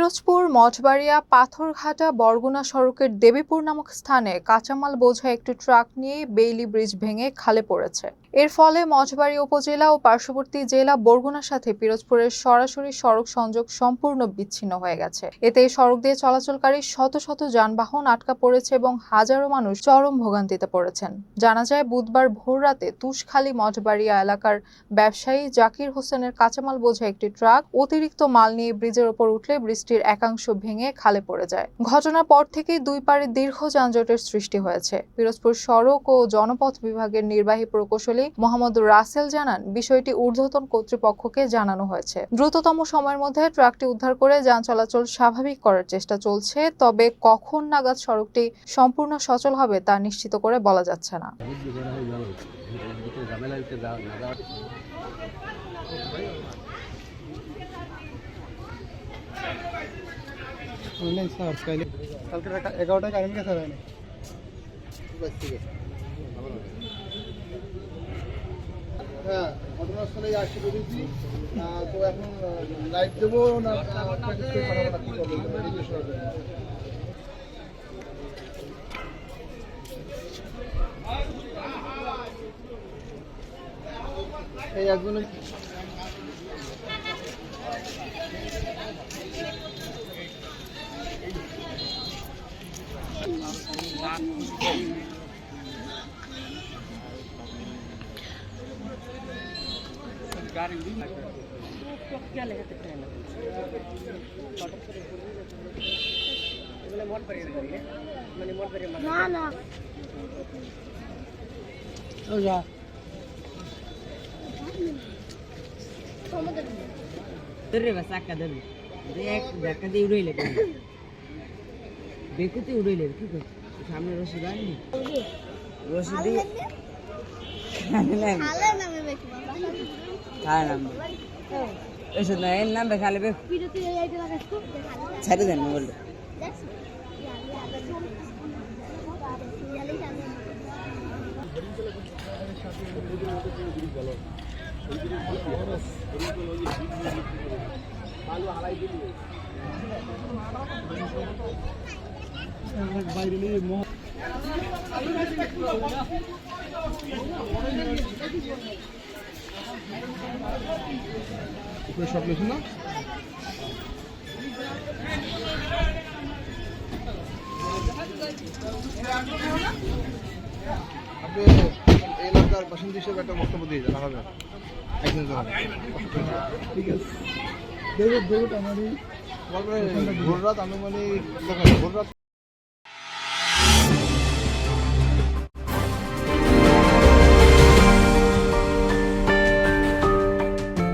পিরোজপুর মঠবাড়িয়া পাথরঘাটা বরগুনা সড়কের দেবীপুর নামক স্থানে কাঁচামাল বোঝা একটি ট্রাক নিয়ে বেইলি ব্রিজ ভেঙে খালে পড়েছে। এর ফলে মঠবাড়িয়া উপজেলা ও পার্শ্ববর্তী জেলা বরগুনার সাথে পিরোজপুরের সরাসরি সড়ক সংযোগ সম্পূর্ণ বিচ্ছিন্ন হয়ে গেছে। এতে সড়ক দিয়ে চলাচলকারী শত শত যানবাহন আটকা পড়েছে এবং হাজারো মানুষ চরম ভোগান্তিতে পড়েছেন। জানা যায়, বুধবার ভোররাতে তুষখালী মঠবাড়িয়া এলাকার ব্যবসায়ী জাকির হোসেনের কাঁচামাল বোঝা একটি ট্রাক অতিরিক্ত মাল নিয়ে ব্রিজের ওপর উঠলে ব্রিজটির একাংশ ভেঙে খালে পড়ে যায়। ঘটনার পর থেকেই দুই পারে দীর্ঘ যানজটের সৃষ্টি হয়েছে। পিরোজপুর সড়ক ও জনপথ বিভাগের নির্বাহী প্রকৌশলী মোহাম্মদ রাসেল জানান, বিষয়টি ঊর্ধ্বতন কর্তৃপক্ষকে জানানো হয়েছে। দ্রুততম সময়ের মধ্যে ট্রাকটি উদ্ধার করে যান চলাচল স্বাভাবিক করার চেষ্টা চলছে, তবে কখন নাগাদ সড়কটি সম্পূর্ণ সচল হবে তা নিশ্চিত করে বলা যাচ্ছে না। কালকে 11টায় কারেন্ট গেছে হয় না। হ্যাঁ, ঘটনাস্থলে আসি বলেছি। তো এখন লাইভ দেবো না এই একজনের বেকুতে উড়াইলে কি কর সামনে রশি বাঁধলি রশি দিয়ে এসে না এর নাম খালে বে ছেড়ে দেন মোবাইলটা। বাইরে নিয়ে সব লেখুন না। আপনি এলাকার বাসিন্দা হিসেবে একটা বক্তব্য দিয়ে যান, হবে ঠিক আছে। আমারই ভোর রাত আনুমানিক ভোর রাত